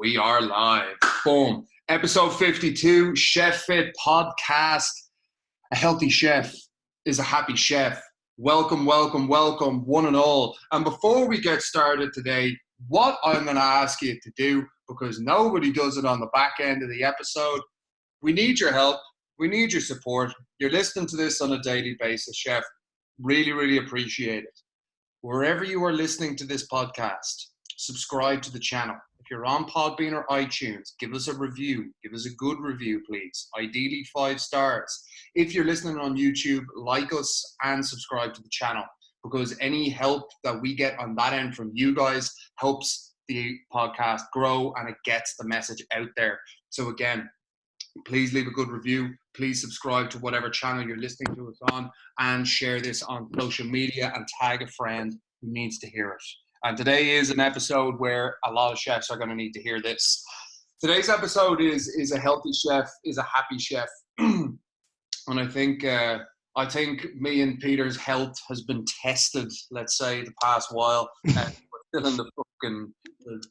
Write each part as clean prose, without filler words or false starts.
We are live. Boom. Episode 52, Chef Fit Podcast. A healthy chef is a happy chef. Welcome, welcome, welcome, one and all. And before we get started today, what I'm going to ask you to do, because nobody does it on the back end of the episode, we need your help. We need your support. You're listening to this on a daily basis, Chef. Really, really appreciate it. Wherever you are listening to this podcast, subscribe to the channel. If you're on Podbean or iTunes, give us a review. Give us a good review, please. Ideally 5 stars. If you're listening on YouTube, like us and subscribe to the channel, because any help that we get on that end from you guys helps the podcast grow and it gets the message out there. So again, please leave a good review. Please subscribe to whatever channel you're listening to us on and share this on social media and tag a friend who needs to hear it. And today is an episode where a lot of chefs are going to need to hear this. Today's episode is a healthy chef, is a happy chef. And I think me and Peter's health has been tested, let's say, the past while. We're still in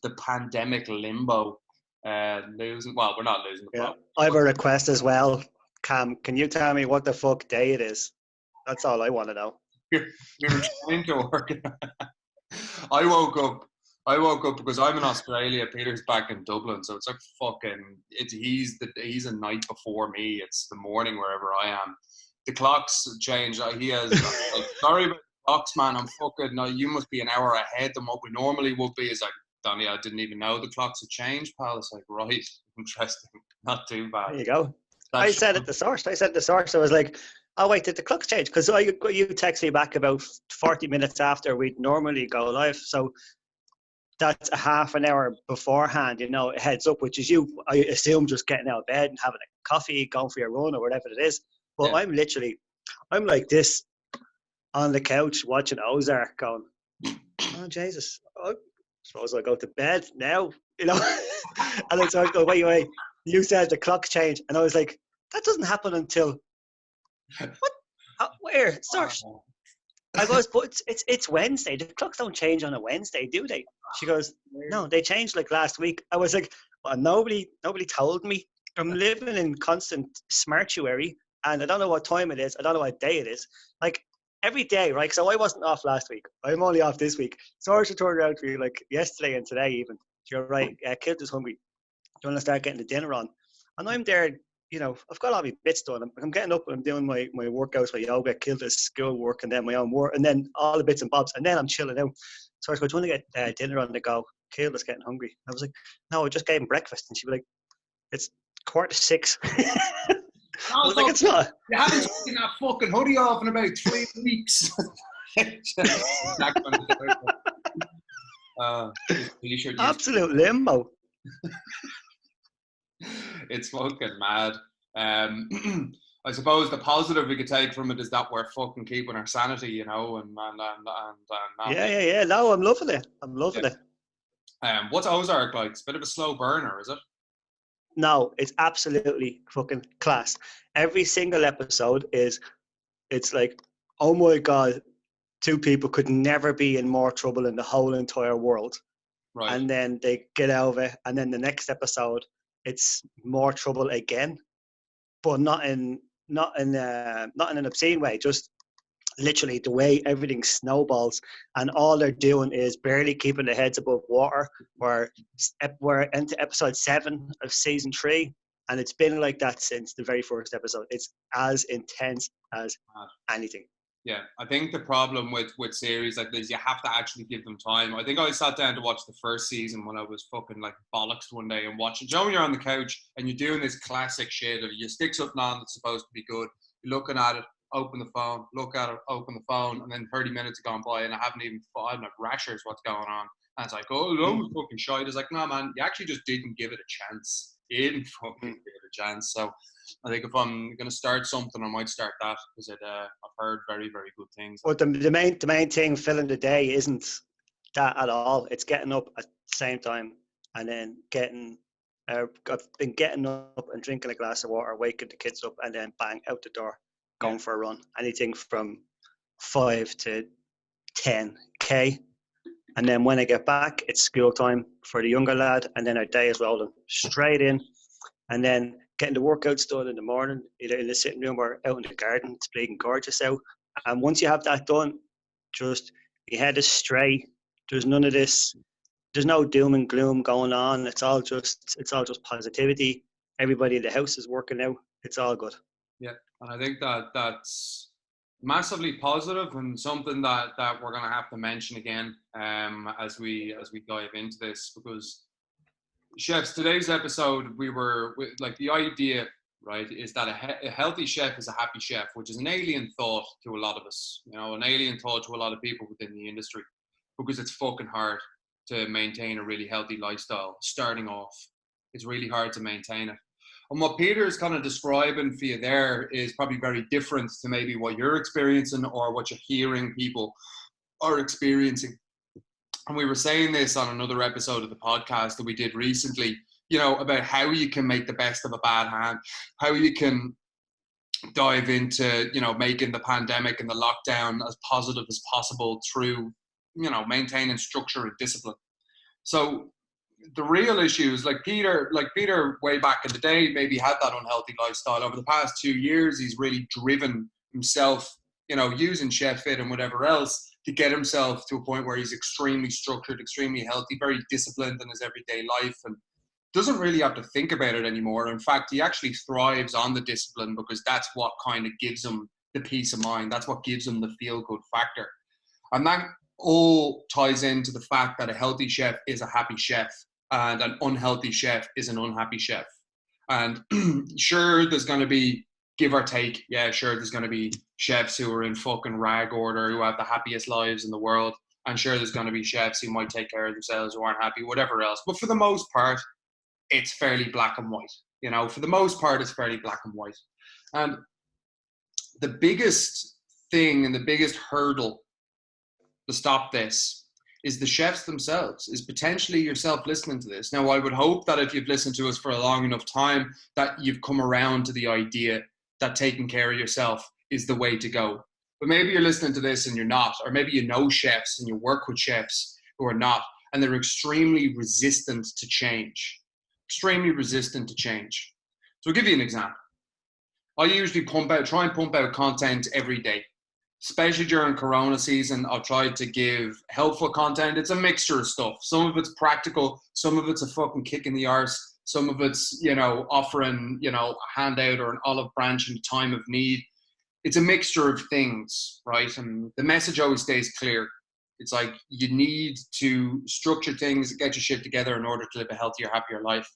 the pandemic limbo. We're not losing the plot. I have a request as well. Cam, can you tell me what the fuck day it is? That's all I want to know. You're trying to work. I woke up because I'm in Australia. Peter's back in Dublin, so it's like he's a night before me. It's the morning wherever I am. The clocks change. He has. Sorry about the clocks, man. I'm fucking. No, you must be an hour ahead than what we normally would be. It's like, Donnie, I didn't even know the clocks had changed, pal. It's like, right, interesting. Not too bad. There you go. I said at the source. I was like, oh, wait, did the clocks change? Because you text me back about 40 minutes after we'd normally go live. So that's a half an hour beforehand, heads up, which is you, I assume, just getting out of bed and having a coffee, going for your run or whatever it is. But yeah. I'm like this on the couch watching Ozark going, oh, Jesus, I suppose I'll go to bed now, And then so I go, wait, you said the clock changed. And I was like, that doesn't happen until... What? Where? Source. I goes, but it's Wednesday. The clocks don't change on a Wednesday, do they? She goes, no, they changed like last week. I was like, well, nobody told me. I'm living in constant smartuary, and I don't know what time it is. I don't know what day it is. Like every day, right? So I wasn't off last week. I'm only off this week. Source turned around to me like yesterday and today even. You're right. Kid is hungry. Do you want to start getting the dinner on? And I'm there. I've got all my bits done. I'm getting up and I'm doing my workouts, my yoga, Kilda's school work, and then my own work, and then all the bits and bobs, and then I'm chilling out. So I was going, do you want to get dinner on the go? Kilda's getting hungry. I was like, no, I just gave him breakfast. And she'd be like, it's 5:45. I was like, it's not. You haven't taken that fucking hoodie off in about 3 weeks. Absolute limbo. It's fucking mad. I suppose the positive we could take from it is that we're fucking keeping our sanity, and yeah. No, I'm loving it. It. What's Ozark like? It's a bit of a slow burner, is it? No, it's absolutely fucking class. Every single episode it's like, oh my God, 2 people could never be in more trouble in the whole entire world. Right. And then they get out of it, and then the next episode, it's more trouble again, but not in an obscene way. Just literally the way everything snowballs, and all they're doing is barely keeping their heads above water. We're into episode 7 of season 3, and it's been like that since the very first episode. It's as intense as anything. Yeah, I think the problem with series like this, you have to actually give them time. I think I sat down to watch the first season when I was fucking like bollocks one day and watching. You know, when you're on the couch and you're doing this classic shit of you stick something on that's supposed to be good, you're looking at it, open the phone, look at it, open the phone, and then 30 minutes have gone by and I don't have rashers what's going on. And it's like, oh, no, fucking shite. It's like, no, man, you actually just didn't give it a chance. You didn't fucking give it a chance. So I think if I'm going to start something, I might start that because I've heard very, very good things. But the main thing filling the day isn't that at all. It's getting up at the same time and then I've been getting up and drinking a glass of water, waking the kids up, and then bang, out the door, going for a run. Anything from 5 to 10K. And then when I get back, it's school time for the younger lad, and then our day is rolling straight in. And then getting the workouts done in the morning, either in the sitting room or out in the garden. It's bleeding gorgeous out. And once you have that done, just your head is straight. There's none of this. There's no doom and gloom going on. It's all just positivity. Everybody in the house is working out. It's all good. Yeah, and I think that's massively positive and something that we're going to have to mention again as we dive into this, because chefs, today's episode, like the idea, right, is that a healthy chef is a happy chef, which is an alien thought to a lot of us, an alien thought to a lot of people within the industry, because it's fucking hard to maintain a really healthy lifestyle. Starting off, it's really hard to maintain it. And what Peter is kind of describing for you there is probably very different to maybe what you're experiencing or what you're hearing people are experiencing. And we were saying this on another episode of the podcast that we did recently, about how you can make the best of a bad hand, how you can dive into, making the pandemic and the lockdown as positive as possible through, maintaining structure and discipline. So the real issues, like Peter way back in the day, maybe had that unhealthy lifestyle. Over the past 2 years, he's really driven himself, using Chef Fit and whatever else to get himself to a point where he's extremely structured, extremely healthy, very disciplined in his everyday life, and doesn't really have to think about it anymore. In fact, he actually thrives on the discipline because that's what kind of gives him the peace of mind. That's what gives him the feel-good factor. And that all ties into the fact that a healthy chef is a happy chef, and an unhealthy chef is an unhappy chef. And sure, there's going to be give or take. Yeah, sure, there's going to be chefs who are in fucking rag order, who have the happiest lives in the world. And sure, there's going to be chefs who might take care of themselves, who aren't happy, whatever else. But for the most part, it's fairly black and white. For the most part, it's fairly black and white. And the biggest thing and the biggest hurdle to stop this is the chefs themselves, is potentially yourself listening to this. Now, I would hope that if you've listened to us for a long enough time, that you've come around to the idea that taking care of yourself is the way to go. But maybe you're listening to this and you're not, or maybe you know chefs and you work with chefs who are not, and they're extremely resistant to change. Extremely resistant to change. So I'll give you an example. I usually try and pump out content every day. Especially during Corona season, I've tried to give helpful content. It's a mixture of stuff. Some of it's practical. Some of it's a fucking kick in the arse. Some of it's, offering, a handout or an olive branch in time of need. It's a mixture of things, right? And the message always stays clear. It's like you need to structure things, get your shit together in order to live a healthier, happier life.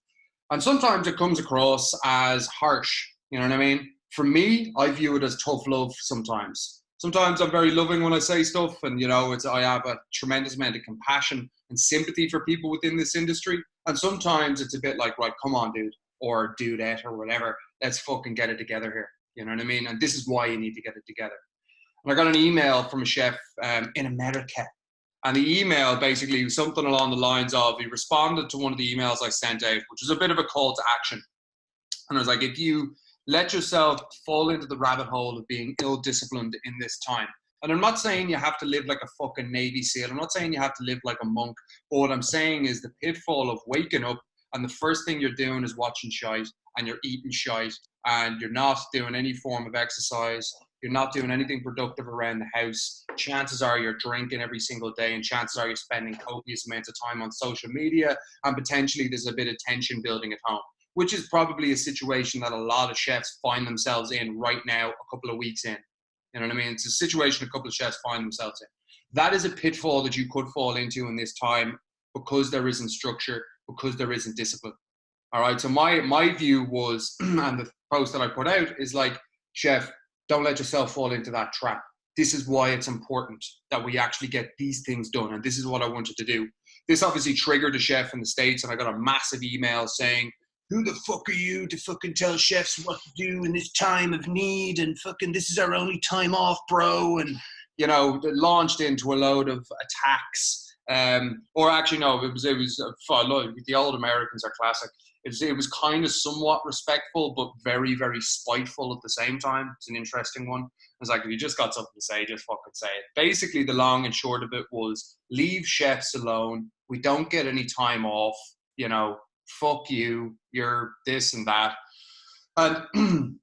And sometimes it comes across as harsh. You know what I mean? For me, I view it as tough love sometimes. Sometimes I'm very loving when I say stuff, and I have a tremendous amount of compassion and sympathy for people within this industry. And sometimes it's a bit like, right, come on, dude, or dudette, or whatever. Let's fucking get it together here. You know what I mean? And this is why you need to get it together. And I got an email from a chef in America, and the email basically was something along the lines of, he responded to one of the emails I sent out, which was a bit of a call to action. And I was like, if you let yourself fall into the rabbit hole of being ill-disciplined in this time. And I'm not saying you have to live like a fucking Navy SEAL. I'm not saying you have to live like a monk. But what I'm saying is the pitfall of waking up and the first thing you're doing is watching shite, and you're eating shite, and you're not doing any form of exercise. You're not doing anything productive around the house. Chances are you're drinking every single day, and chances are you're spending copious amounts of time on social media, and potentially there's a bit of tension building at home, which is probably a situation that a lot of chefs find themselves in right now, a couple of weeks in. You know what I mean? It's a situation a couple of chefs find themselves in. That is a pitfall that you could fall into in this time because there isn't structure, because there isn't discipline. All right, so my view was, and the post that I put out is like, chef, don't let yourself fall into that trap. This is why it's important that we actually get these things done, and this is what I wanted to do. This obviously triggered a chef in the States, and I got a massive email saying, who the fuck are you to fucking tell chefs what to do in this time of need, and fucking this is our only time off, bro. And, it launched into a load of attacks Or actually, no, it was the old Americans are classic. It was kind of somewhat respectful, but very, very spiteful at the same time. It's an interesting one. It's like, if you just got something to say, just fucking say it. Basically, the long and short of it was, leave chefs alone. We don't get any time off. You know, fuck you. You're this and that. And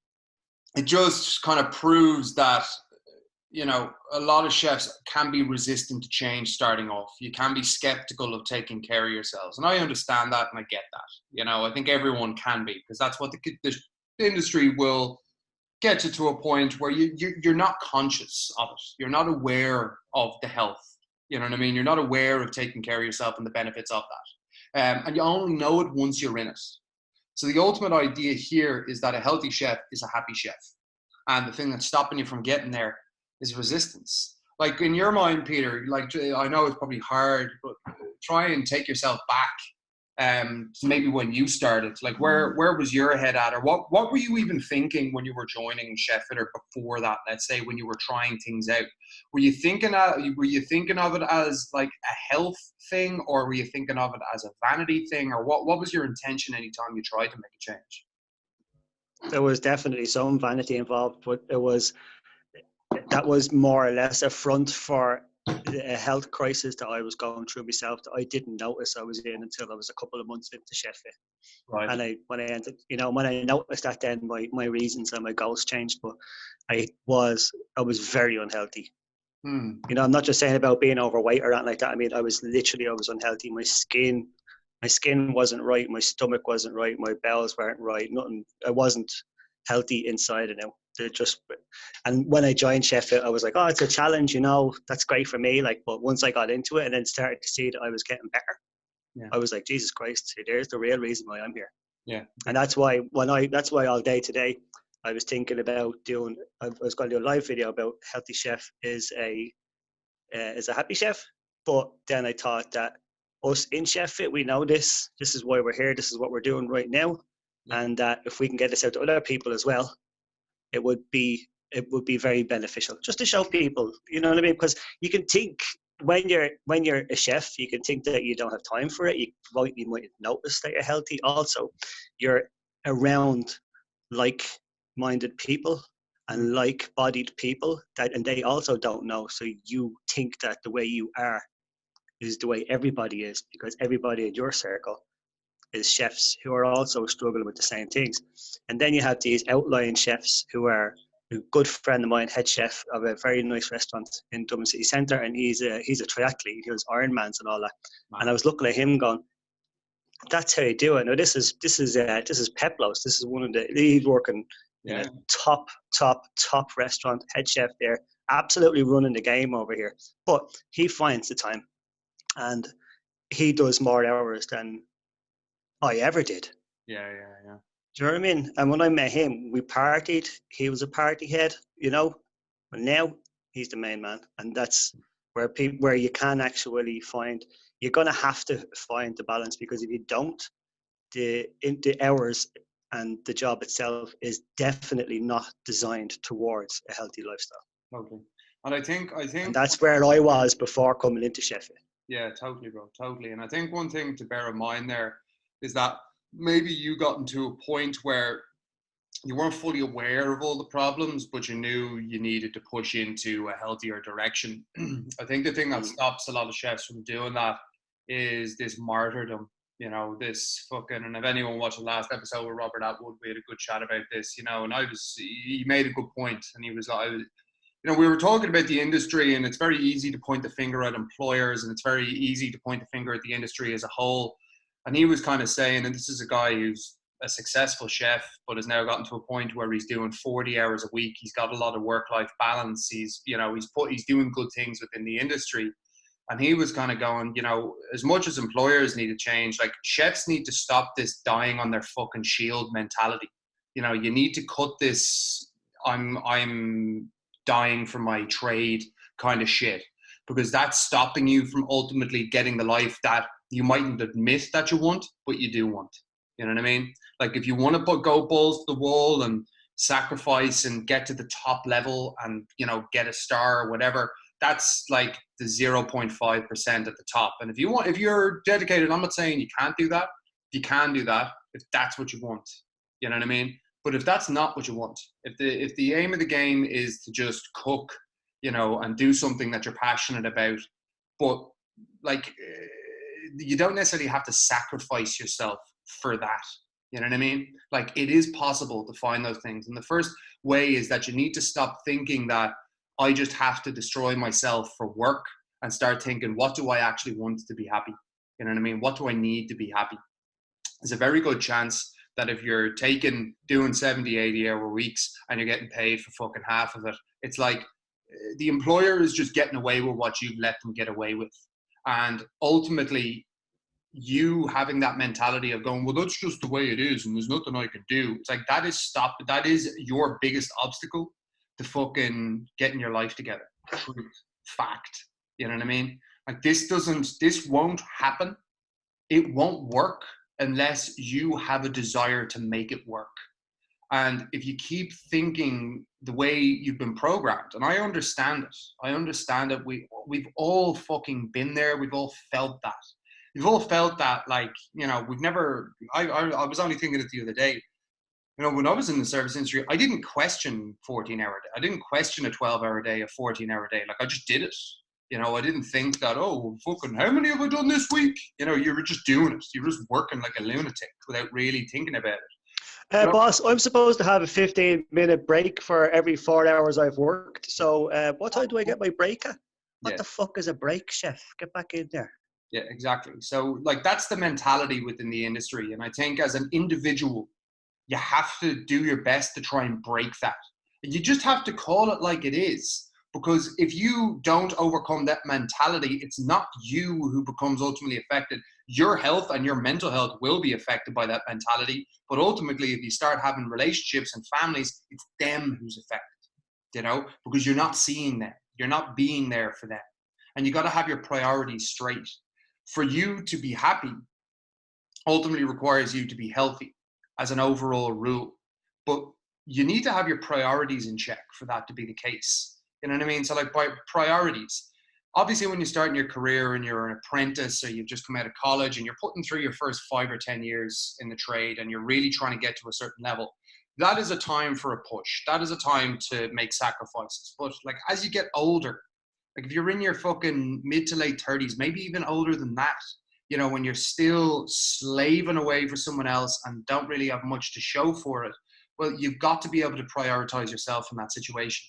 it just kind of proves that, you know, a lot of chefs can be resistant to change starting off. You can be skeptical of taking care of yourselves. And I understand that, and I get that. You know, I think everyone can be, because that's what the industry will get you to a point where you're not conscious of it. You're not aware of the health. You know what I mean? You're not aware of taking care of yourself and the benefits of that. And you only know it once you're in it. So the ultimate idea here is that a healthy chef is a happy chef. And the thing that's stopping you from getting there is resistance. Like, in your mind, Peter, like, I know it's probably hard, but try and take yourself back to maybe when you started. Like, where was your head at, or what were you even thinking when you were joining Cheffit, or before that, let's say, when you were trying things out? Were you thinking of it as like a health thing, or were you thinking of it as a vanity thing, or what was your intention anytime you tried to make a change? There was definitely some vanity involved, but that was more or less a front for a health crisis that I was going through myself that I didn't notice I was in until I was a couple of months into Sheffield. Right. And when I noticed that, then my reasons and my goals changed. But I was very unhealthy. You know, I'm not just saying about being overweight or anything like that. I mean, I was unhealthy. My skin wasn't right. My stomach wasn't right. My bowels weren't right. Nothing. I wasn't healthy inside and out. And when I joined Sheffield, I was like, oh, it's a challenge, you know, that's great for me. Like, but once I got into it and then started to see that I was getting better, I was like, Jesus Christ, there's the real reason why I'm here. Yeah. And that's why all day today, I was thinking about I was going to do a live video about healthy chef is a happy chef. But then I thought that us in Sheffield, we know this is why we're here. This is what we're doing right now. Yeah. And that if we can get this out to other people as well, it would be very beneficial, just to show people, you know what I mean? Because you can think when you're a chef, you can think that you don't have time for it. You might notice that you're healthy. Also, you're around like-minded people and like-bodied people and they also don't know. So you think that the way you are is the way everybody is, because everybody in your circle is chefs who are also struggling with the same things. And then you have these outlying chefs who are a good friend of mine, head chef of a very nice restaurant in Dublin City Centre, and he's a triathlete. He was Ironmans and all that. Wow. And I was looking at him going, that's how you do it. Now this is Peplo's. This is one of he's working in a top restaurant, head chef there, absolutely running the game over here. But he finds the time, and he does more hours than I ever did. Yeah. Do you know what I mean? And when I met him, we partied. He was a party head, you know. But now he's the main man, and that's where you can actually find. You're gonna have to find the balance, because if you don't, the hours and the job itself is definitely not designed towards a healthy lifestyle. Okay. And I think and that's where I was before coming into Sheffield. Yeah, totally, bro, totally. And I think one thing to bear in mind there is that maybe you got into a point where you weren't fully aware of all the problems, but you knew you needed to push into a healthier direction. I think the thing that stops a lot of chefs from doing that is this martyrdom, you know, this fucking, and if anyone watched the last episode with Robert Atwood, we had a good chat about this, you know, and he made a good point, and he was like, you know, we were talking about the industry, and it's very easy to point the finger at employers, and it's very easy to point the finger at the industry as a whole. And he was kind of saying, and this is a guy who's a successful chef, but has now gotten to a point where he's doing 40 hours a week. He's got a lot of work-life balance. He's doing good things within the industry. And he was kind of going, you know, as much as employers need to change, like, chefs need to stop this dying on their fucking shield mentality. You know, you need to cut this I'm dying for my trade kind of shit, because that's stopping you from ultimately getting the life that you mightn't admit that you want, but you do want. You know what I mean? Like, if you want to go balls to the wall and sacrifice and get to the top level and, you know, get a star or whatever, that's like the 0.5% at the top. And if you're dedicated, I'm not saying you can't do that. You can do that if that's what you want. You know what I mean? But if that's not what you want, if the aim of the game is to just cook, you know, and do something that you're passionate about, but like you don't necessarily have to sacrifice yourself for that. You know what I mean? Like it is possible to find those things. And the first way is that you need to stop thinking that I just have to destroy myself for work and start thinking, what do I actually want to be happy? You know what I mean? What do I need to be happy? There's a very good chance that if you're doing 70, 80-hour weeks and you're getting paid for fucking half of it, it's like the employer is just getting away with what you've let them get away with. And ultimately, you having that mentality of going, well, that's just the way it is and there's nothing I can do. It's like that is your biggest obstacle to fucking getting your life together. Truth. Fact. You know what I mean? Like this won't happen. It won't work unless you have a desire to make it work. And if you keep thinking the way you've been programmed, and I understand it. We've all fucking been there. We've all felt that. We've all felt that, like, you know, I was only thinking it the other day. You know, when I was in the service industry, I didn't question 14-hour day. I didn't question a 12-hour day, a 14-hour day. Like, I just did it. You know, I didn't think that, oh, fucking, how many have I done this week? You know, you were just doing it. You were just working like a lunatic without really thinking about it. Boss, I'm supposed to have a 15-minute break for every 4 hours I've worked. So what time do I get my break at? What the fuck is a break, chef? Get back in there. Yeah, exactly. So, like, that's the mentality within the industry. And I think as an individual, you have to do your best to try and break that. You just have to call it like it is. Because if you don't overcome that mentality, it's not you who becomes ultimately affected. Your health and your mental health will be affected by that mentality. But ultimately, if you start having relationships and families, it's them who's affected, you know, because you're not seeing them. You're not being there for them. And you got to have your priorities straight. For you to be happy ultimately requires you to be healthy as an overall rule. But you need to have your priorities in check for that to be the case. You know what I mean? So like by priorities, obviously when you start in your career and you're an apprentice or you've just come out of college and you're putting through your first 5 or 10 years in the trade and you're really trying to get to a certain level, that is a time for a push. That is a time to make sacrifices. But like as you get older, like if you're in your fucking mid to late 30s, maybe even older than that, you know, when you're still slaving away for someone else and don't really have much to show for it, well, you've got to be able to prioritize yourself in that situation.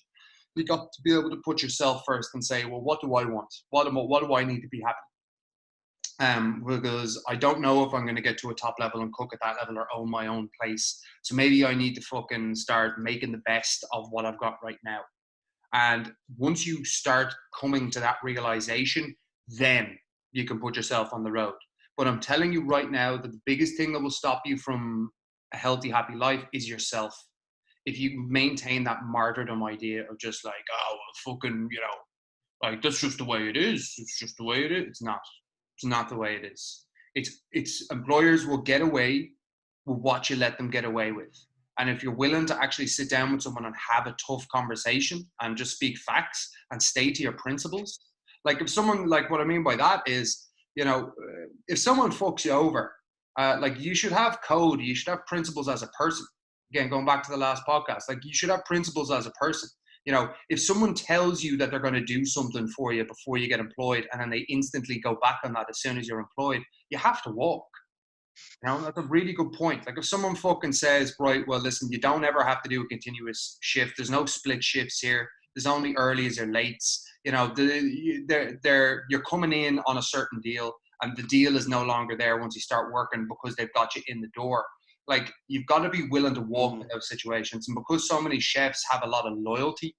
You've got to be able to put yourself first and say, well, what do I want? What do I need to be happy? Because I don't know if I'm going to get to a top level and cook at that level or own my own place. So maybe I need to fucking start making the best of what I've got right now. And once you start coming to that realization, then you can put yourself on the road. But I'm telling you right now that the biggest thing that will stop you from a healthy, happy life is yourself. If you maintain that martyrdom idea of just like, oh, well, fucking, you know, like that's just the way it is. It's just the way it is. It's not. It's not the way it is. It's employers will get away with what you let them get away with. And if you're willing to actually sit down with someone and have a tough conversation and just speak facts and stay to your principles, like if someone, like what I mean by that is, you know, if someone fucks you over, like you should have code, you should have principles as a person. Again, going back to the last podcast, like you should have principles as a person. You know, if someone tells you that they're going to do something for you before you get employed and then they instantly go back on that as soon as you're employed, you have to walk. You know, that's a really good point. Like if someone fucking says, right, well, listen, you don't ever have to do a continuous shift. There's no split shifts here. There's only earlies or lates. You know, you're coming in on a certain deal and the deal is no longer there once you start working because they've got you in the door. Like you've got to be willing to walk in those situations. And because so many chefs have a lot of loyalty,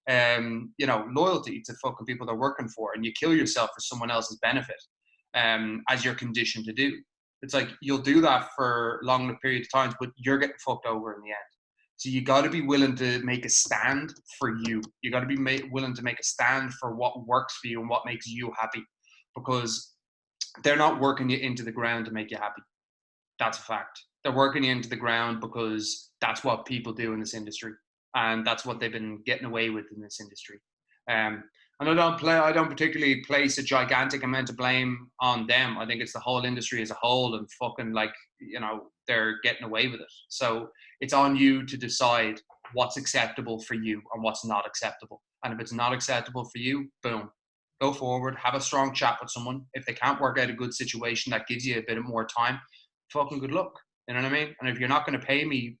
you know, loyalty to fucking people they're working for, and you kill yourself for someone else's benefit, as you're conditioned to do. It's like you'll do that for long periods of times, but you're getting fucked over in the end. So you got to be willing to make a stand for you. You got to be willing to make a stand for what works for you and what makes you happy, because they're not working you into the ground to make you happy. That's a fact. They're working you into the ground because that's what people do in this industry, and that's what they've been getting away with in this industry. And I don't particularly place a gigantic amount of blame on them. I think it's the whole industry as a whole, and fucking like, you know, they're getting away with it. So it's on you to decide what's acceptable for you and what's not acceptable. And if it's not acceptable for you, boom, go forward, have a strong chat with someone. If they can't work out a good situation that gives you a bit more time, fucking good luck. You know what I mean? And if you're not going to pay me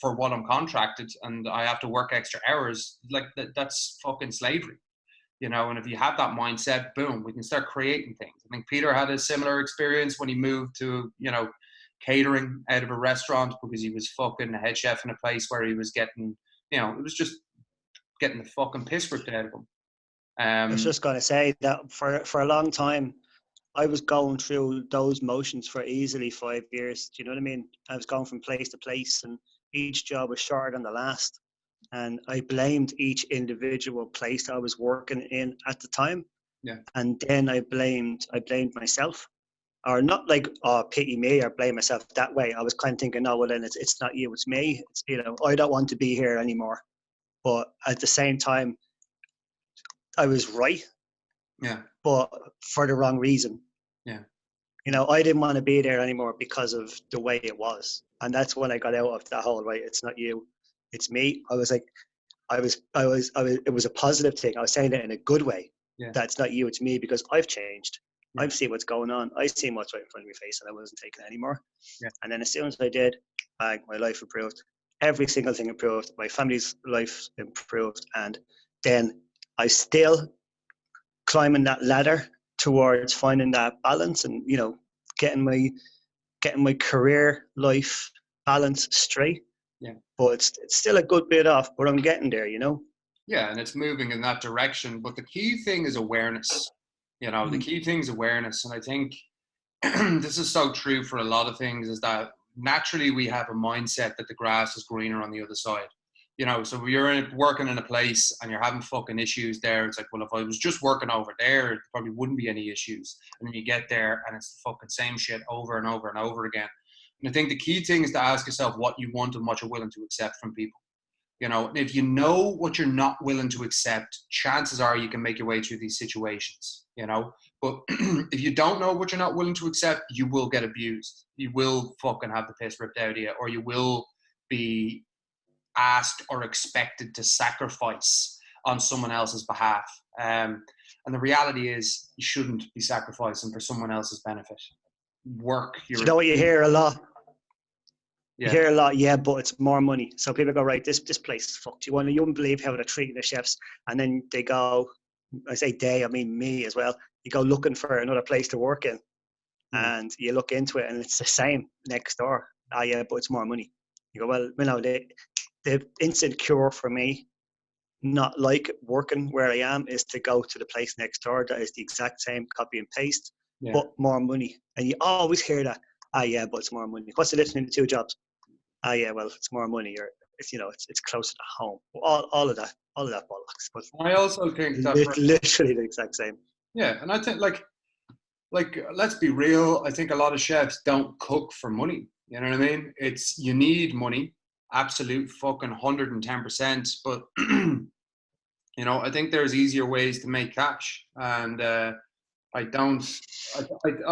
for what I'm contracted and I have to work extra hours, like that's fucking slavery. You know, and if you have that mindset, boom, we can start creating things. I think Peter had a similar experience when he moved to, you know, catering out of a restaurant because he was fucking a head chef in a place where he was getting, you know, it was just getting the fucking piss ripped out of him. I was just going to say that for a long time, I was going through those motions for easily 5 years. Do you know what I mean? I was going from place to place, and each job was shorter than the last. And I blamed each individual place I was working in at the time. Yeah. And then I blamed myself, or not like, oh, pity me or blame myself that way. I was kind of thinking, oh, well, then it's not you, it's me. It's, you know, I don't want to be here anymore. But at the same time, I was right. Yeah. But for the wrong reason. Yeah. You know, I didn't want to be there anymore because of the way it was. And that's when I got out of that whole, right, it's not you, it's me. I was like, it was a positive thing. I was saying it in a good way. Yeah. That's not you, it's me, because I've changed. Yeah. I've seen what's going on. I've seen what's right in front of my face, and I wasn't taking it anymore. Yeah. And then as soon as I did, bang, my life improved. Every single thing improved. My family's life improved. And then I still climbing that ladder towards finding that balance and, you know, getting my career life balance straight. Yeah. But it's still a good bit off, but I'm getting there, you know? Yeah, and it's moving in that direction. But the key thing is awareness. You know, the key thing is awareness. And I think this is so true for a lot of things, is that naturally we have a mindset that the grass is greener on the other side. You know, so if you're working in a place and you're having fucking issues there, it's like, well, if I was just working over there, there probably wouldn't be any issues. And then you get there and it's the fucking same shit over and over and over again. And I think the key thing is to ask yourself what you want and what you're willing to accept from people. You know, if you know what you're not willing to accept, chances are you can make your way through these situations, you know. But if you don't know what you're not willing to accept, you will get abused. You will fucking have the piss ripped out of you, or you will be asked or expected to sacrifice on someone else's behalf. And the reality is you shouldn't be sacrificing for someone else's benefit. Work. You know what you hear a lot? Yeah. You hear a lot, yeah, but it's more money. So people go, right, this place is fucked. You wouldn't believe how they're treating the chefs. And then they go, I say they, I mean me as well. You go looking for another place to work in, and you look into it, and it's the same next door. Ah, yeah, but it's more money. You go, well, you know, the instant cure for me, not like working where I am, is to go to the place next door that is the exact same copy and paste, but more money. And you always hear that. Ah, yeah, but it's more money. What's the difference between the two jobs? Ah, yeah, well, it's more money, or it's, you know, it's closer to home. All of that bollocks. But I also think that literally the exact same. Yeah, and I think like let's be real. I think a lot of chefs don't cook for money. You know what I mean? It's, you need money, absolute fucking 110%. But you know, I think there's easier ways to make cash, and I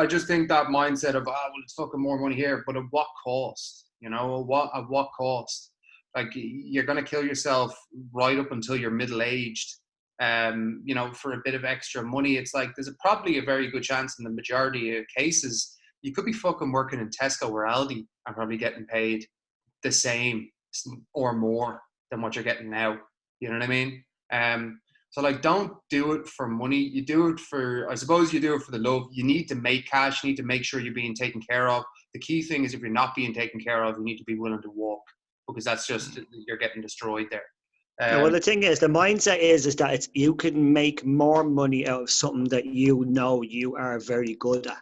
just think that mindset of, well, it's fucking more money here, but at what cost? You know, at what cost? Like, you're gonna kill yourself right up until you're middle aged. You know, for a bit of extra money. It's like there's probably a very good chance in the majority of cases you could be fucking working in Tesco or Aldi and probably getting paid the same or more than what you're getting now. You know what I mean? So like, don't do it for money. You do it for, I suppose you do it for the love. You need to make cash. You need to make sure you're being taken care of. The key thing is, if you're not being taken care of, you need to be willing to walk, because that's just, you're getting destroyed there. Well, the thing is, the mindset is that it's, you can make more money out of something that you know you are very good at.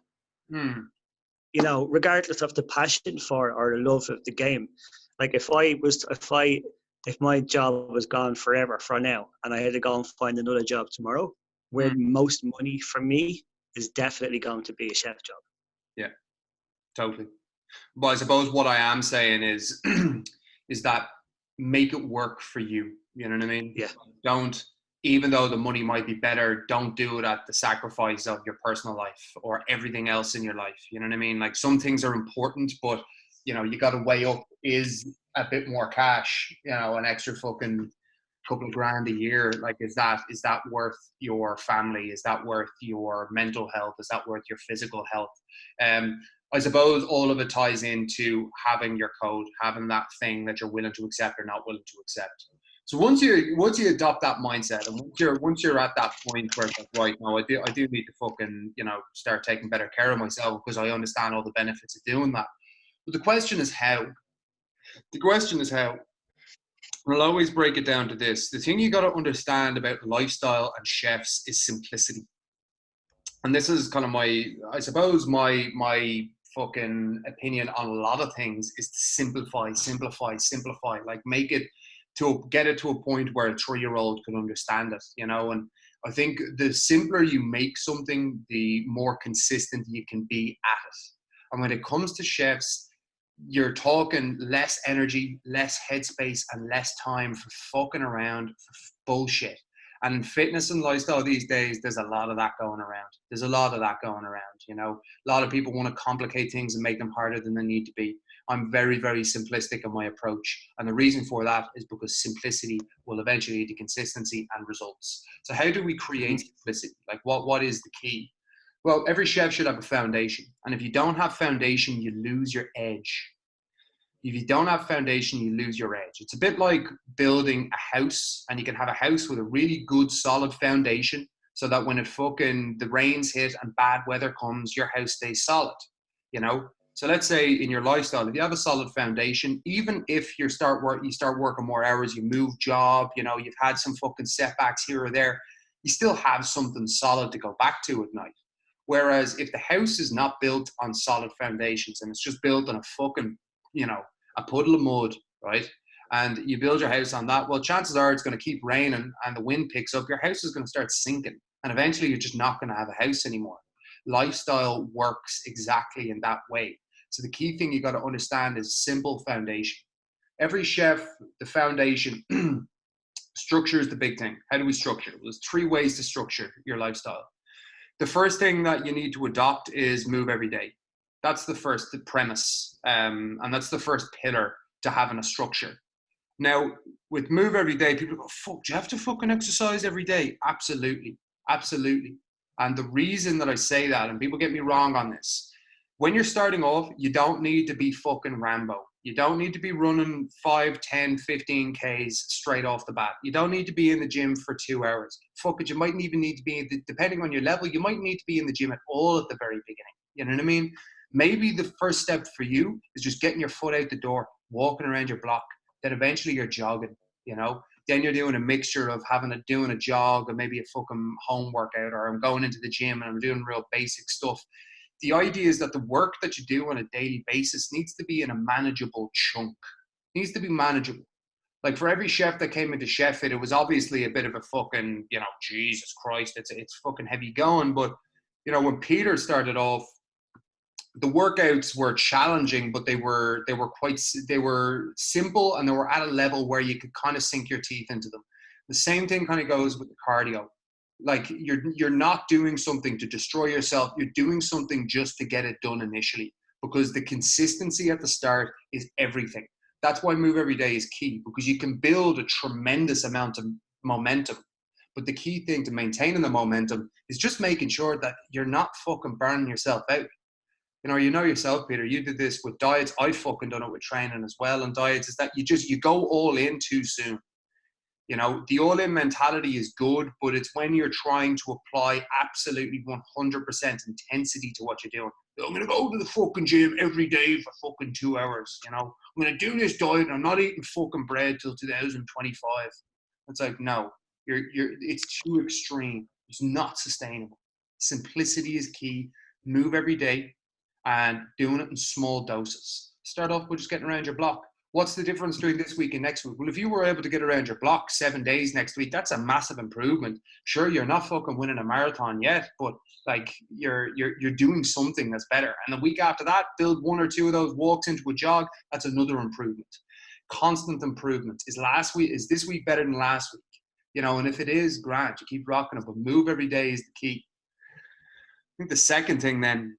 You know, regardless of the passion for or the love of the game. Like if my job was gone forever for now, and I had to go and find another job tomorrow, where most money for me is definitely going to be a chef job. Yeah, totally. But I suppose what I am saying is, is that make it work for you. You know what I mean? Yeah. Don't even though the money might be better, don't do it at the sacrifice of your personal life or everything else in your life. You know what I mean? Like, some things are important, but you know, you got to weigh up, is a bit more cash, you know, an extra fucking couple of grand a year, like, is that worth your family? Is that worth your mental health? Is that worth your physical health? I suppose all of it ties into having your code, having that thing that you're willing to accept or not willing to accept. So once you adopt that mindset, and once you're at that point where it's like, right, no, I do need to fucking, you know, start taking better care of myself because I understand all the benefits of doing that. But the question is how. The question is how. And I'll always break it down to this. The thing you got to understand about lifestyle and chefs is simplicity. And this is kind of I suppose my fucking opinion on a lot of things is to simplify. Like, get it to a point where a 3-year-old can understand it, you know. And I think the simpler you make something, the more consistent you can be at it. And when it comes to chefs, you're talking less energy, less headspace, and less time for fucking around for bullshit. And in fitness and lifestyle these days, there's a lot of that going around. You know, a lot of people want to complicate things and make them harder than they need to be. I'm very, very simplistic in my approach. And the reason for that is because simplicity will eventually lead to consistency and results. So how do we create simplicity? Like, what is the key? Well, every chef should have a foundation. And if you don't have foundation, you lose your edge. If you don't have foundation, you lose your edge. It's a bit like building a house, and you can have a house with a really good, solid foundation so that when the rains hit and bad weather comes, your house stays solid, you know? So let's say in your lifestyle, if you have a solid foundation, even if you start working more hours, you move job, you know, you've had some fucking setbacks here or there, you still have something solid to go back to at night. Whereas if the house is not built on solid foundations and it's just built on a fucking, you know, a puddle of mud, right? And you build your house on that, well, chances are it's going to keep raining and the wind picks up, your house is going to start sinking. And eventually you're just not going to have a house anymore. Lifestyle works exactly in that way. So the key thing you got to understand is simple foundation. Every chef, the foundation, structure is the big thing. How do we structure? There's 3 ways to structure your lifestyle. The first thing that you need to adopt is move every day. That's the first premise, and that's the first pillar to having a structure. Now, with move every day, people go, fuck, do you have to fucking exercise every day? Absolutely. And the reason that I say that, and people get me wrong on this, when you're starting off, you don't need to be fucking Rambo. You don't need to be running 5, 10, 15 Ks straight off the bat. You don't need to be in the gym for 2 hours. Fuck it, you might even need to be, depending on your level, you might need to be in the gym at all at the very beginning. You know what I mean? Maybe the first step for you is just getting your foot out the door, walking around your block. Then eventually you're jogging, you know? Then you're doing a mixture of doing a jog or maybe a fucking home workout, or I'm going into the gym and I'm doing real basic stuff. The idea is that the work that you do on a daily basis needs to be in a manageable chunk. It needs to be manageable. Like, for every chef that came into Chef Fit, it was obviously a bit of a fucking, you know, Jesus Christ, it's fucking heavy going. But, you know, when Peter started off, the workouts were challenging, but they were simple, and they were at a level where you could kind of sink your teeth into them. The same thing kind of goes with the cardio. Like, you're not doing something to destroy yourself. You're doing something just to get it done initially, because the consistency at the start is everything. That's why move every day is key, because you can build a tremendous amount of momentum. But the key thing to maintaining the momentum is just making sure that you're not fucking burning yourself out. You know yourself, Peter, you did this with diets. I fucking done it with training as well. And diets is that you go all in too soon. You know, the all-in mentality is good, but it's when you're trying to apply absolutely 100% intensity to what you're doing. I'm going to go to the fucking gym every day for fucking 2 hours. You know, I'm going to do this diet and I'm not eating fucking bread till 2025. It's like, no, it's too extreme. It's not sustainable. Simplicity is key. Move every day and doing it in small doses. Start off with just getting around your block. What's the difference between this week and next week? Well, if you were able to get around your block 7 days next week, that's a massive improvement. Sure, you're not fucking winning a marathon yet, but like you're doing something that's better. And the week after that, build 1 or 2 of those walks into a jog. That's another improvement. Constant improvement. Is this week better than last week? you know, and if it is, grand, you keep rocking it, but move every day is the key. I think the second thing then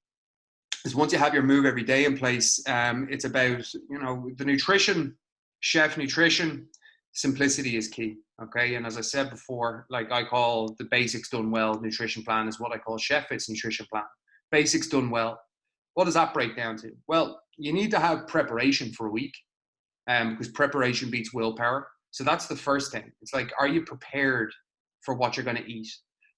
is once you have your move every day in place, it's about, you know, the nutrition, chef nutrition, simplicity is key. Okay. And as I said before, like I call the basics done well nutrition plan is what I call Chef Fit's nutrition plan. Basics done well. What does that break down to? Well, you need to have preparation for a week, because preparation beats willpower. So that's the first thing. It's like, are you prepared for what you're going to eat?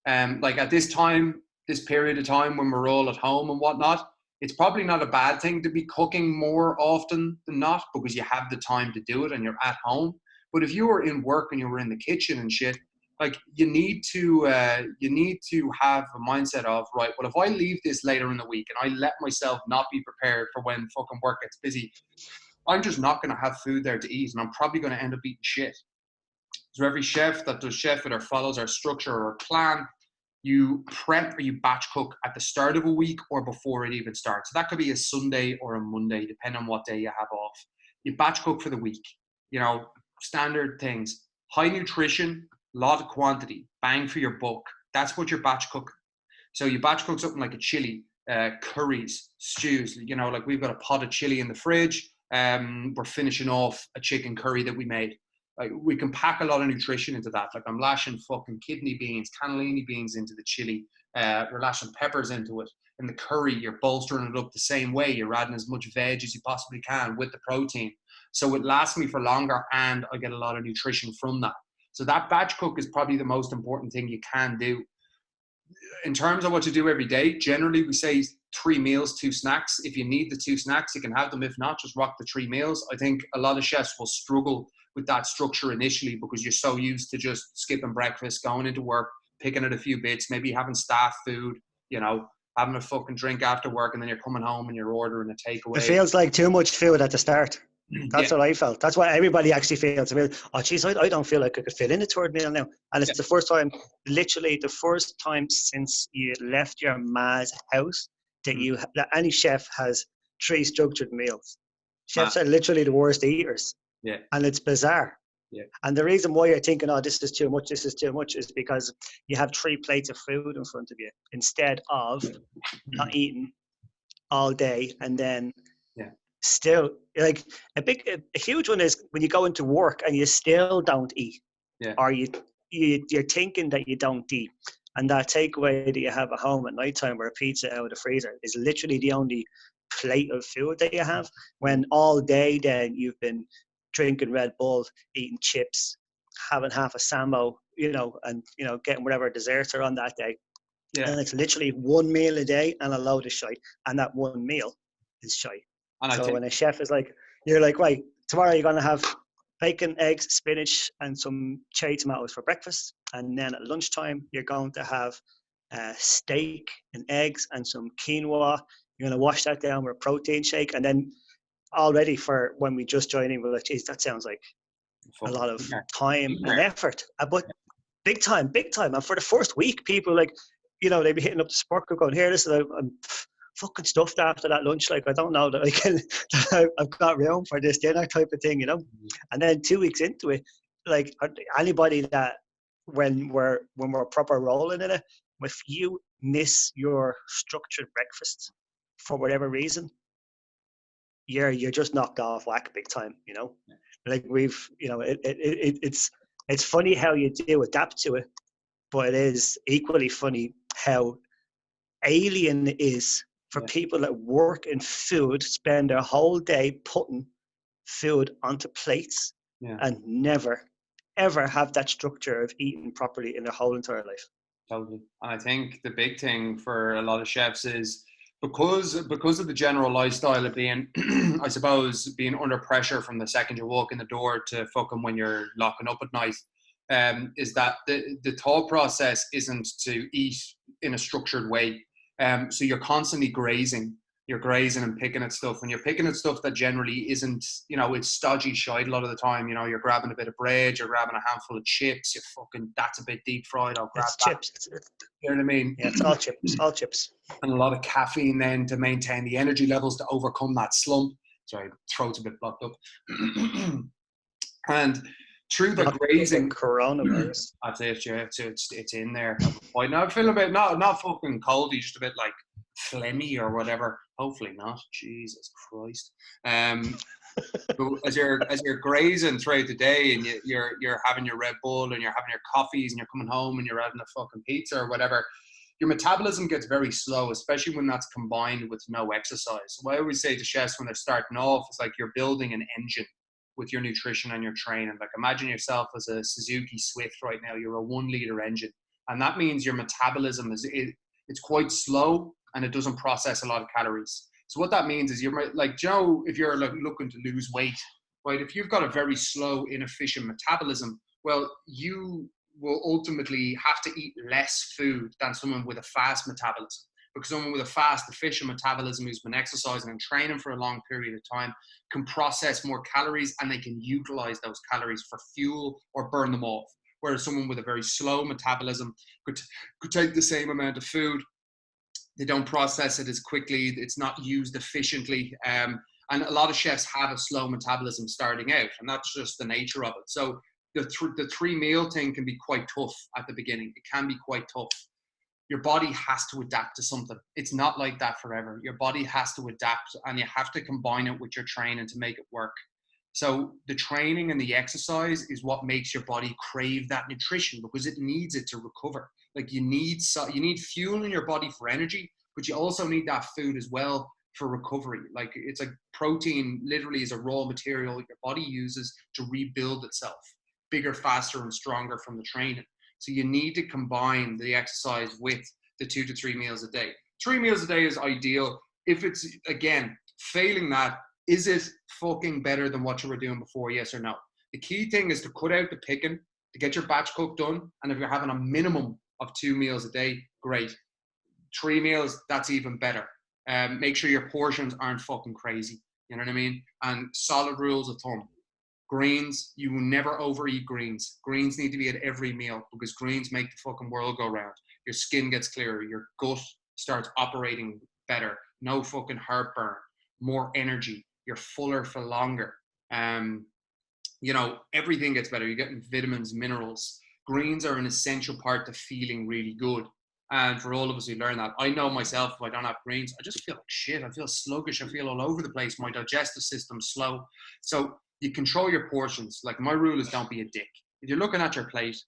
Like at this time, this period of time when we're all at home and whatnot, it's probably not a bad thing to be cooking more often than not, because you have the time to do it and you're at home. But if you were in work and you were in the kitchen and shit, like you need to have a mindset of, right, well, if I leave this later in the week and I let myself not be prepared for when fucking work gets busy, I'm just not going to have food there to eat, and I'm probably going to end up eating shit. So every chef that does Chef Fit or follows our structure or plan, you prep or you batch cook at the start of a week or before it even starts. So that could be a Sunday or a Monday, depending on what day you have off. You batch cook for the week, you know, standard things, high nutrition, lot of quantity, bang for your buck. That's what your batch cook. So you batch cook something like a chili, curries, stews, you know, like we've got a pot of chili in the fridge. We're finishing off a chicken curry that we made. Like we can pack a lot of nutrition into that. Like I'm lashing fucking kidney beans, cannellini beans into the chili. We're lashing peppers into it. In the curry, you're bolstering it up the same way. You're adding as much veg as you possibly can with the protein. So it lasts me for longer and I get a lot of nutrition from that. So that batch cook is probably the most important thing you can do. In terms of what to do every day, generally we say 3 meals, 2 snacks. If you need the 2 snacks, you can have them. If not, just rock the 3 meals. I think a lot of chefs will struggle with that structure initially because you're so used to just skipping breakfast, going into work, picking at a few bits, maybe having staff food, you know, having a fucking drink after work, and then you're coming home and you're ordering a takeaway. It feels like too much food at the start. That's what I felt. That's what everybody actually feels. Oh, geez, I don't feel like I could fit in a third meal now. And it's the first time, literally the first time since you left your ma's house that any chef has 3 structured meals. Chefs are literally the worst eaters. Yeah. And it's bizarre. Yeah. And the reason why you're thinking, oh, this is too much, is because you have 3 plates of food in front of you instead of not eating all day and then still, like a huge one is when you go into work and you still don't eat, or you're thinking that you don't eat, and that takeaway that you have at home at nighttime or a pizza out of the freezer is literally the only plate of food that you have, when all day then you've been drinking Red Bull, eating chips, having half a Sambo, you know, and you know, getting whatever desserts are on that day. And it's literally 1 meal a day and a load of shite, and that 1 meal is shite. So when a chef is like, you're like, right, tomorrow you're going to have bacon, eggs, spinach, and some cherry tomatoes for breakfast. And then at lunchtime, you're going to have steak and eggs and some quinoa. You're going to wash that down with a protein shake. And then already for when we just join in, we're like, geez, that sounds like a lot of time and effort. But big time. And for the first week, people like, you know, they'd be hitting up the sport cook going, here, listen, I'm fucking stuffed after that lunch. Like, I don't know that I can, I've got room for this dinner type of thing, you know? And then 2 weeks into it, like anybody that when we're proper rolling in it, if you miss your structured breakfast for whatever reason, you're just knocked off whack big time, you know? Like we've, you know, it's funny how you do adapt to it, but it is equally funny how alien it is for people that work in food, spend their whole day putting food onto plates and never, ever have that structure of eating properly in their whole entire life. Totally. And I think the big thing for a lot of chefs is because of the general lifestyle of being, I suppose, being under pressure from the second you walk in the door to fucking when you're locking up at night, is that the thought process isn't to eat in a structured way. So you're constantly grazing. You're grazing and picking at stuff, and you're picking at stuff that generally isn't, you know, it's stodgy shite a lot of the time. You know, you're grabbing a bit of bread, you're grabbing a handful of chips, you're fucking, that's a bit deep fried, I'll grab that. Chips. You know what I mean? Yeah, it's all chips. And a lot of caffeine then to maintain the energy levels to overcome that slump. Sorry, throat's a bit blocked up. And through the grazing. Coronavirus. I'd say it's in there. Now I feel a bit not fucking coldy, just a bit like phlegmy or whatever. Hopefully not. Jesus Christ. So as you're grazing throughout the day and you're having your Red Bull and you're having your coffees and you're coming home and you're having a fucking pizza or whatever, your metabolism gets very slow, especially when that's combined with no exercise. So I always say to chefs when they're starting off, it's like you're building an engine with your nutrition and your training. Like imagine yourself as a Suzuki Swift right now. You're a 1 liter engine, and that means your metabolism it's quite slow and it doesn't process a lot of calories. So what that means is you're like, Joe, if you're like looking to lose weight, right? If you've got a very slow, inefficient metabolism, well, you will ultimately have to eat less food than someone with a fast metabolism. Because someone with a fast, efficient metabolism who's been exercising and training for a long period of time can process more calories and they can utilize those calories for fuel or burn them off. Whereas someone with a very slow metabolism could take the same amount of food. They don't process it as quickly. It's not used efficiently. And a lot of chefs have a slow metabolism starting out, and that's just the nature of it. So the 3 meal thing can be quite tough at the beginning. It can be quite tough. Your body has to adapt to something. It's not like that forever. Your body has to adapt, and you have to combine it with your training to make it work. So the training and the exercise is what makes your body crave that nutrition, because it needs it to recover. Like you need fuel in your body for energy, but you also need that food as well for recovery. Like it's like protein literally is a raw material your body uses to rebuild itself bigger, faster, and stronger from the training. So you need to combine the exercise with the 2 to 3 meals a day. 3 meals a day is ideal. If it's, again, failing that, is it fucking better than what you were doing before? Yes or no? The key thing is to cut out the picking, to get your batch cook done. And if you're having a minimum of 2 meals a day, great. 3 meals, that's even better. Make sure your portions aren't fucking crazy. You know what I mean? And solid rules of thumb. Greens, you will never overeat greens. Greens need to be at every meal because greens make the fucking world go round. Your skin gets clearer. Your gut starts operating better. No fucking heartburn. More energy. You're fuller for longer. Everything gets better. You're getting vitamins, minerals. Greens are an essential part to feeling really good. And for all of us who learn that, I know myself, if I don't have greens, I just feel like shit. I feel sluggish. I feel all over the place. My digestive system's slow. So you control your portions. Like my rule is don't be a dick. If you're looking at your plate,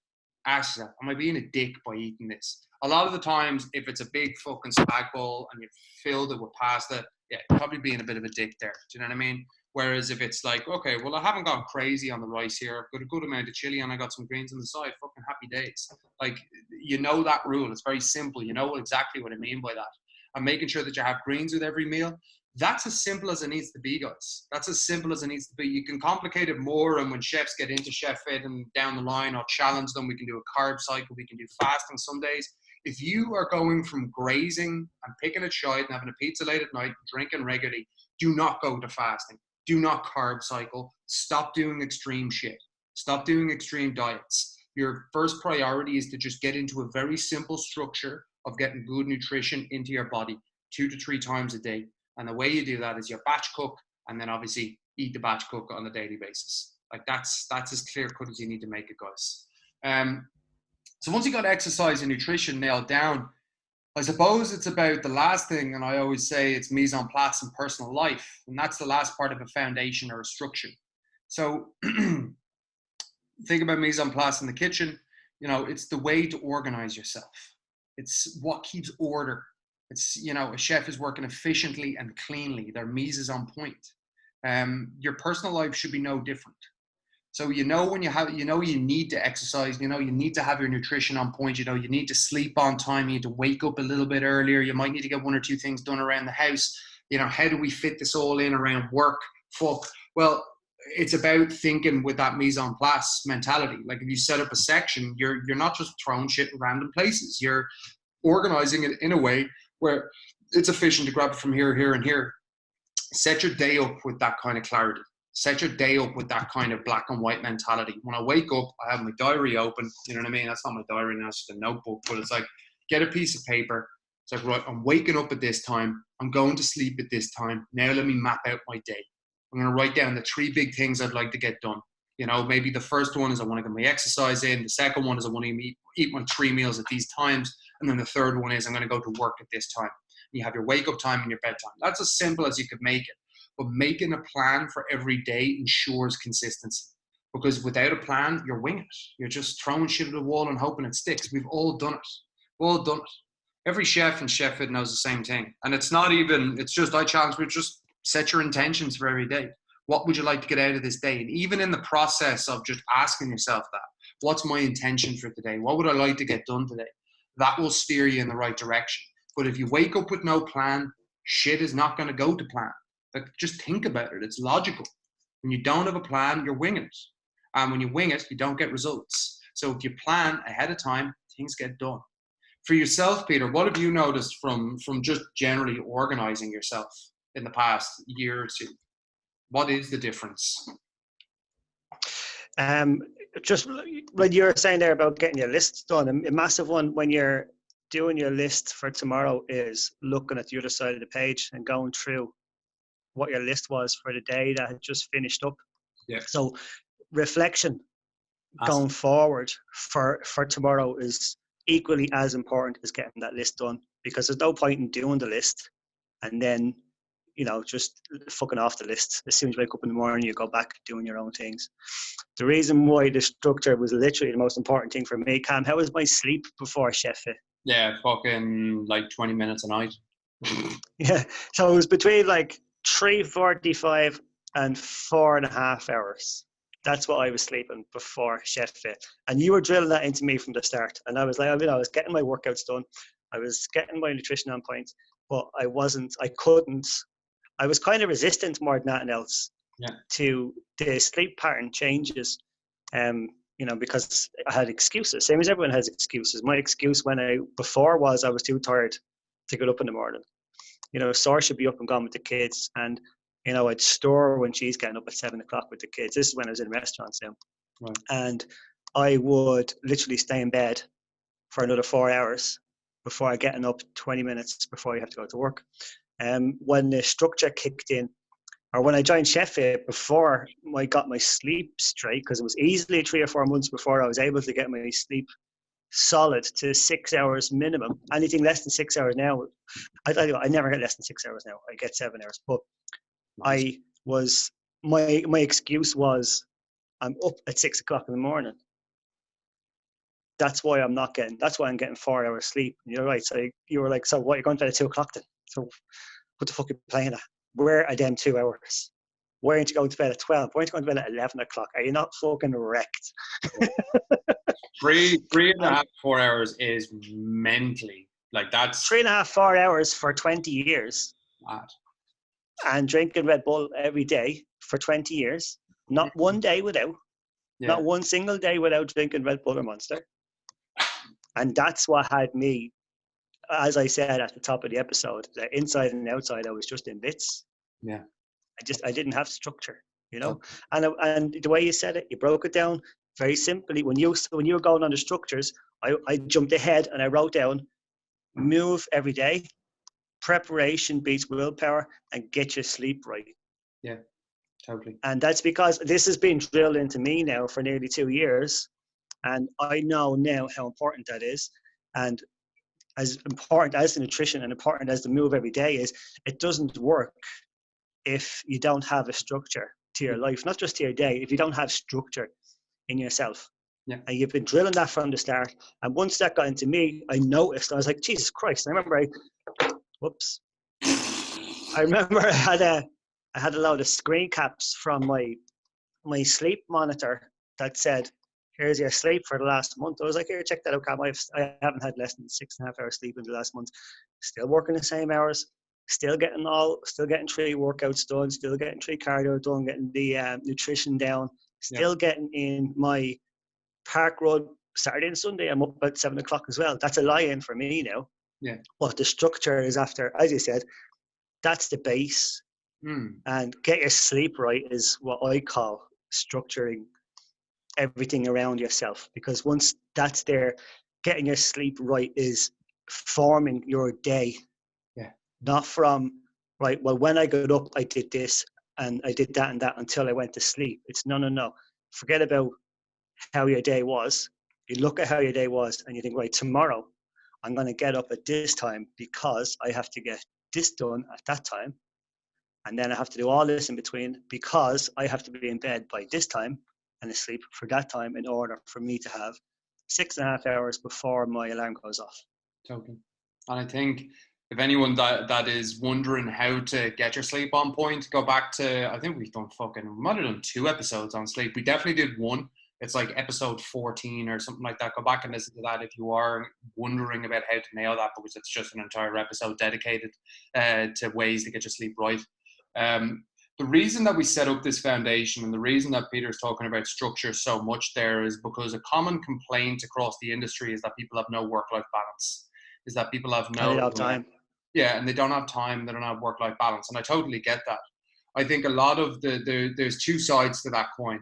ask yourself, am I being a dick by eating this? A lot of the times, if it's a big fucking spag bowl and you've filled it with pasta, yeah, you're probably being a bit of a dick there. Do you know what I mean? Whereas if it's like, okay, well, I haven't gone crazy on the rice here. I've got a good amount of chili and I got some greens on the side. Fucking happy days. Like, you know that rule. It's very simple. You know exactly what I mean by that. And making sure that you have greens with every meal. That's as simple as it needs to be, guys. That's as simple as it needs to be. You can complicate it more, and when chefs get into chef fit and down the line, I'll challenge them. We can do a carb cycle. We can do fasting some days. If you are going from grazing and picking a shite and having a pizza late at night, drinking regularly, do not go to fasting. Do not carb cycle. Stop doing extreme shit. Stop doing extreme diets. Your first priority is to just get into a very simple structure of getting good nutrition into your body 2 to 3 times a day. And the way you do that is you batch cook and then obviously eat the batch cook on a daily basis. Like that's as clear cut as you need to make it, guys. So once you got exercise and nutrition nailed down, I suppose it's about the last thing, and I always say it's mise en place in personal life, and that's the last part of a foundation or a structure. So think about mise en place in the kitchen. It's the way to organize yourself. It's what keeps order. It's, a chef is working efficiently and cleanly. Their mise is on point. Your personal life should be no different. So, when you need to exercise, you need to have your nutrition on point, you need to sleep on time, you need to wake up a little bit earlier. You might need to get 1 or 2 things done around the house. How do we fit this all in around work? Well, it's about thinking with that mise en place mentality. Like if you set up a section, you're not just throwing shit in random places. You're organizing it in a way where it's efficient to grab it from here, here, and here. Set your day up with that kind of clarity. Set your day up with that kind of black and white mentality. When I wake up, I have my diary open. You know what I mean? That's not my diary now, it's just a notebook. But it's like, get a piece of paper. It's like, right, I'm waking up at this time. I'm going to sleep at this time. Now let me map out my day. I'm going to write down the 3 big things I'd like to get done. You know, maybe the first one is I want to get my exercise in. The second one is I want to eat my 3 meals at these times. And then the third one is I'm going to go to work at this time. And you have your wake up time and your bedtime. That's as simple as you could make it. But making a plan for every day ensures consistency. Because without a plan, you're winging it. You're just throwing shit at the wall and hoping it sticks. We've all done it. We've all done it. Every chef and chef fit knows the same thing. And it's not even, it's just, I challenge you, just set your intentions for every day. What would you like to get out of this day? And even in the process of just asking yourself that, what's my intention for today? What would I like to get done today? That will steer you in the right direction. But if you wake up with no plan, shit is not going to go to plan. Like, just think about it. It's logical. When you don't have a plan, you're winging it. And when you wing it, you don't get results. So if you plan ahead of time, things get done. For yourself, Peter, what have you noticed from just generally organizing yourself in the past year or two? What is the difference? Just when you're saying there about getting your list done, a massive one when you're doing your list for tomorrow is looking at the other side of the page and going through what your list was for the day that had just finished up. Yeah. So reflection going forward for tomorrow is equally as important as getting that list done, because there's no point in doing the list and then, you know, just fucking off the list. As soon as you wake up in the morning, you go back doing your own things. The reason why the structure was literally the most important thing for me, Cam, how was my sleep before Chef Fit? Yeah, fucking like 20 minutes a night. Yeah, so it was between like 3:45 and 4.5 hours. That's what I was sleeping before Chef Fit. And you were drilling that into me from the start. And I was like, I was getting my workouts done. I was getting my nutrition on point, but I was kind of resistant more than anything else to the sleep pattern changes. You know, because I had excuses, same as everyone has excuses. My excuse before was I was too tired to get up in the morning. You know, Sar should be up and gone with the kids, and you know, I'd store when she's getting up at 7 o'clock with the kids. This is when I was in restaurants now. Right. And I would literally stay in bed for another 4 hours before I getting up 20 minutes before you have to go to work. When the structure kicked in, or when I joined Chef Fit, before I got my sleep straight, because it was easily 3 or 4 months before I was able to get my sleep solid to 6 hours minimum. Anything less than 6 hours now, I tell you what, I never get less than 6 hours now. I get 7 hours. But nice. My excuse was I'm up at 6 o'clock in the morning. That's why I'm getting 4 hours sleep. And you're right. So you were like, so what, you're going to bed at 2 o'clock then? So what the fuck are you playing at? Where are them 2 hours? Why aren't you going to bed at 12? Why aren't you going to bed at 11 o'clock? Are you not fucking wrecked? 3.5, 4 hours is mentally, like, that's 3.5, 4 hours for 20 years. Mad. And drinking Red Bull every day for 20 years. Not one day without. Yeah. Not one single day without drinking Red Bull or Monster. And that's what had me, as I said at the top of the episode, that inside and outside I was just in bits. Yeah. I didn't have structure, you know. Oh. And the way you said it, you broke it down very simply. When you were going on the structures, I jumped ahead and I wrote down, move every day, preparation beats willpower, and get your sleep right. Yeah, totally. And that's because this has been drilled into me now for nearly 2 years. And I know now how important that is. And as important as the nutrition and important as the move every day is, it doesn't work if you don't have a structure to your life, not just to your day, if you don't have structure in yourself. Yeah. And you've been drilling that from the start. And once that got into me, I noticed, I was like, Jesus Christ. I remember I had a load of screen caps from my sleep monitor that said, here's your sleep for the last month. I was like, here, check that out, Cam. I haven't had less than 6.5 hours sleep in the last month. Still working the same hours. Still getting 3 workouts done. Still getting 3 cardio done. Getting the nutrition down. Still getting in my park run Saturday and Sunday. I'm up at 7 o'clock as well. That's a lie-in for me now. Yeah. But the structure is after, as you said, that's the base. And get your sleep right is what I call structuring everything around yourself. Because once that's there, getting your sleep right is forming your day. Yeah. Not from, right, well, when I got up, I did this and I did that and that until I went to sleep. It's no. forget about how your day was. You look at how your day was and you think, right, tomorrow I'm going to get up at this time because I have to get this done at that time. And then I have to do all this in between because I have to be in bed by this time and asleep for that time in order for me to have 6.5 hours before my alarm goes off. Totally. And I think if anyone that is wondering how to get your sleep on point, go back to, I think we might have done 2 episodes on sleep. We definitely did one. It's like episode 14 or something like that. Go back and listen to that if you are wondering about how to nail that, because it's just an entire episode dedicated to ways to get your sleep right. The reason that we set up this foundation and the reason that Peter's talking about structure so much there is because a common complaint across the industry is that people have no work-life balance, is that people have no time. Yeah, and they don't have time, they don't have work-life balance. And I totally get that. I think a lot of there's 2 sides to that coin.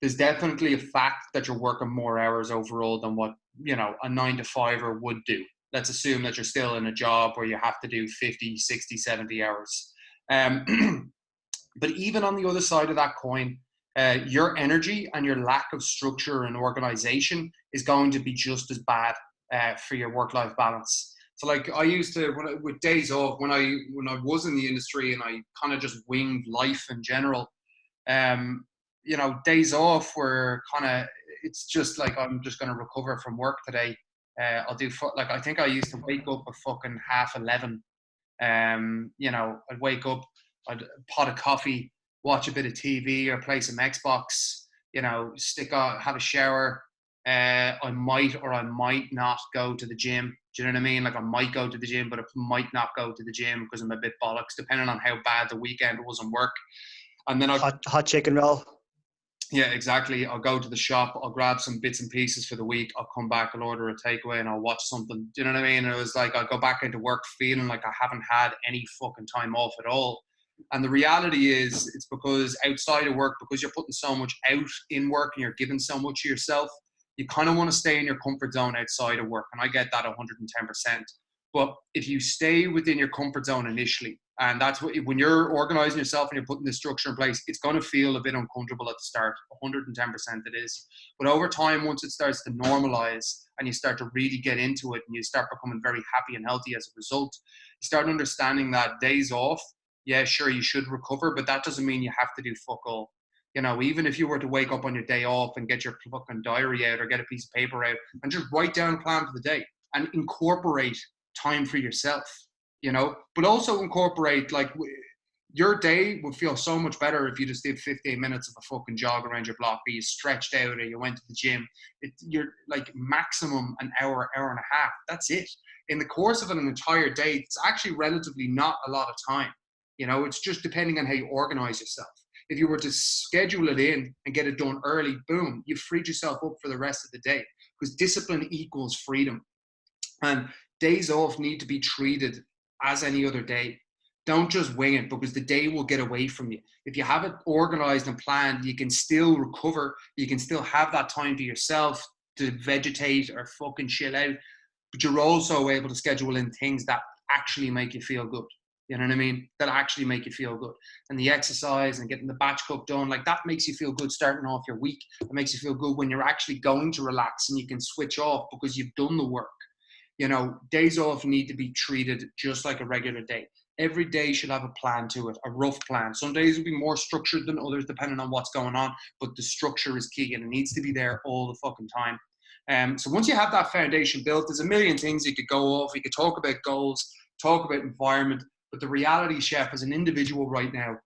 There's definitely a fact that you're working more hours overall than what, a 9-to-5er would do. Let's assume that you're still in a job where you have to do 50, 60, 70 hours. But even on the other side of that coin, your energy and your lack of structure and organization is going to be just as bad for your work-life balance. So like I used to, with days off, when I was in the industry and I kind of just winged life in general, days off were it's just like, I'm just going to recover from work today. I think I used to wake up at fucking 11:30. I'd wake up, I'd pot of coffee, watch a bit of TV or play some Xbox, have a shower. I might or I might not go to the gym. Do you know what I mean? Like I might go to the gym, but I might not go to the gym because I'm a bit bollocks, depending on how bad the weekend was on work. And then hot chicken roll. Yeah, exactly. I'll go to the shop, I'll grab some bits and pieces for the week, I'll come back, I'll order a takeaway and I'll watch something. Do you know what I mean? And it was like, I'll go back into work feeling like I haven't had any fucking time off at all. And the reality is, it's because outside of work, because you're putting so much out in work and you're giving so much of yourself, you kind of want to stay in your comfort zone outside of work. And I get that 110%. But if you stay within your comfort zone initially, and that's what, when you're organizing yourself and you're putting the structure in place, it's going to feel a bit uncomfortable at the start. 110% it is. But over time, once it starts to normalize and you start to really get into it and you start becoming very happy and healthy as a result, you start understanding that days off, yeah, sure, you should recover, but that doesn't mean you have to do fuck all. Even if you were to wake up on your day off and get your fucking diary out or get a piece of paper out and just write down a plan for the day and incorporate time for yourself, but also incorporate, like, your day would feel so much better if you just did 15 minutes of a fucking jog around your block, or you stretched out, or you went to the gym. You're like maximum an hour, hour and a half. That's it. In the course of an entire day, it's actually relatively not a lot of time. It's just depending on how you organize yourself. If you were to schedule it in and get it done early, boom, you've freed yourself up for the rest of the day, because discipline equals freedom. And days off need to be treated as any other day. Don't just wing it, because the day will get away from you. If you have it organized and planned, you can still recover. You can still have that time to yourself to vegetate or fucking chill out. But you're also able to schedule in things that actually make you feel good. You know what I mean? That actually make you feel good. And the exercise and getting the batch cook done, like that makes you feel good starting off your week. It makes you feel good when you're actually going to relax and you can switch off because you've done the work. Days off need to be treated just like a regular day. Every day should have a plan to it, a rough plan. Some days will be more structured than others depending on what's going on, but the structure is key and it needs to be there all the fucking time. So once you have that foundation built, there's a million things you could go off. You could talk about goals, talk about environment, but the reality, Chef, as an individual right now,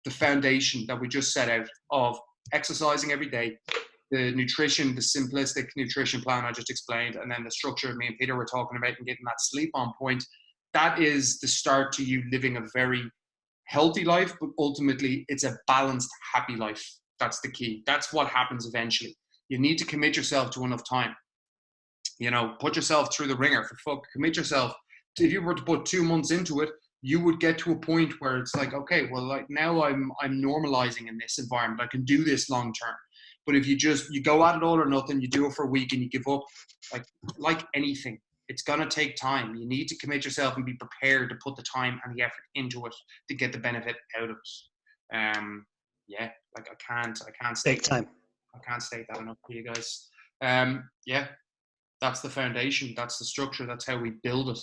the foundation that we just set out of exercising every day, the nutrition, the simplistic nutrition plan I just explained, and then the structure me and Peter were talking about and getting that sleep on point, that is the start to you living a very healthy life, but ultimately it's a balanced, happy life. That's the key. That's what happens eventually. You need to commit yourself to enough time. Put yourself through the ringer, for fuck. Commit yourself. If you were to put 2 months into it, you would get to a point where it's like, okay, well, like now I'm normalizing in this environment. I can do this long term. But if you go at it all or nothing, you do it for a week and you give up, like anything, it's going to take time. You need to commit yourself and be prepared to put the time and the effort into it to get the benefit out of it. I can't Big time. I can't state that enough for you guys. Yeah, that's the foundation. That's the structure. That's how we build it.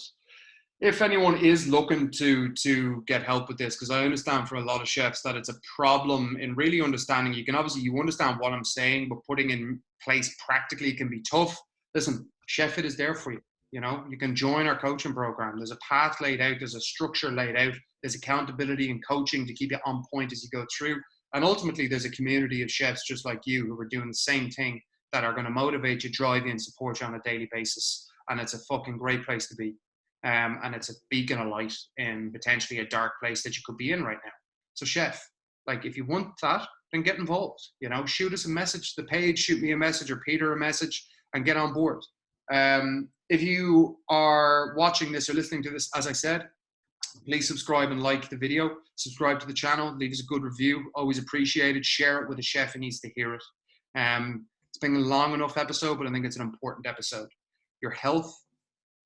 If anyone is looking to get help with this, because I understand for a lot of chefs that it's a problem in really understanding. You understand what I'm saying, but putting in place practically can be tough. Listen, Chef Fit is there for you. You can join our coaching program. There's a path laid out. There's a structure laid out. There's accountability and coaching to keep you on point as you go through. And ultimately, there's a community of chefs just like you who are doing the same thing that are going to motivate you, drive you, and support you on a daily basis. And it's a fucking great place to be. And it's a beacon of light in potentially a dark place that you could be in right now. So Chef, like if you want that, then get involved. Shoot us a message to the page, shoot me a message or Peter a message and get on board. If you are watching this or listening to this, as I said, please subscribe and like the video, subscribe to the channel, leave us a good review, always appreciated. Share it with a chef who needs to hear it. It's been a long enough episode, but I think it's an important episode. Your health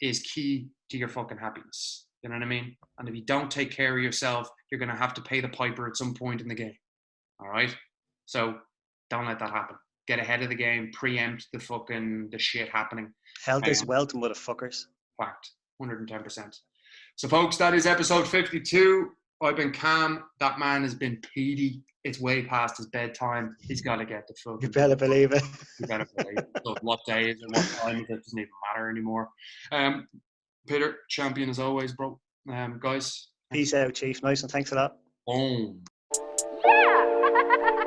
is key to your fucking happiness. You know what I mean? And if you don't take care of yourself, you're going to have to pay the piper at some point in the game. All right? So don't let that happen. Get ahead of the game, preempt the shit happening. Health is wealth, motherfuckers. Fact, 110%. So folks, that is episode 52. I've been Cam. That man has been Petey. It's way past his bedtime. He's got to get the fucking... You better believe it. You better believe it. So what day is it, what time is it, doesn't even matter anymore. Peter, champion as always, bro. Guys. Peace out, Chief. Nice and thanks a lot. Boom. Yeah!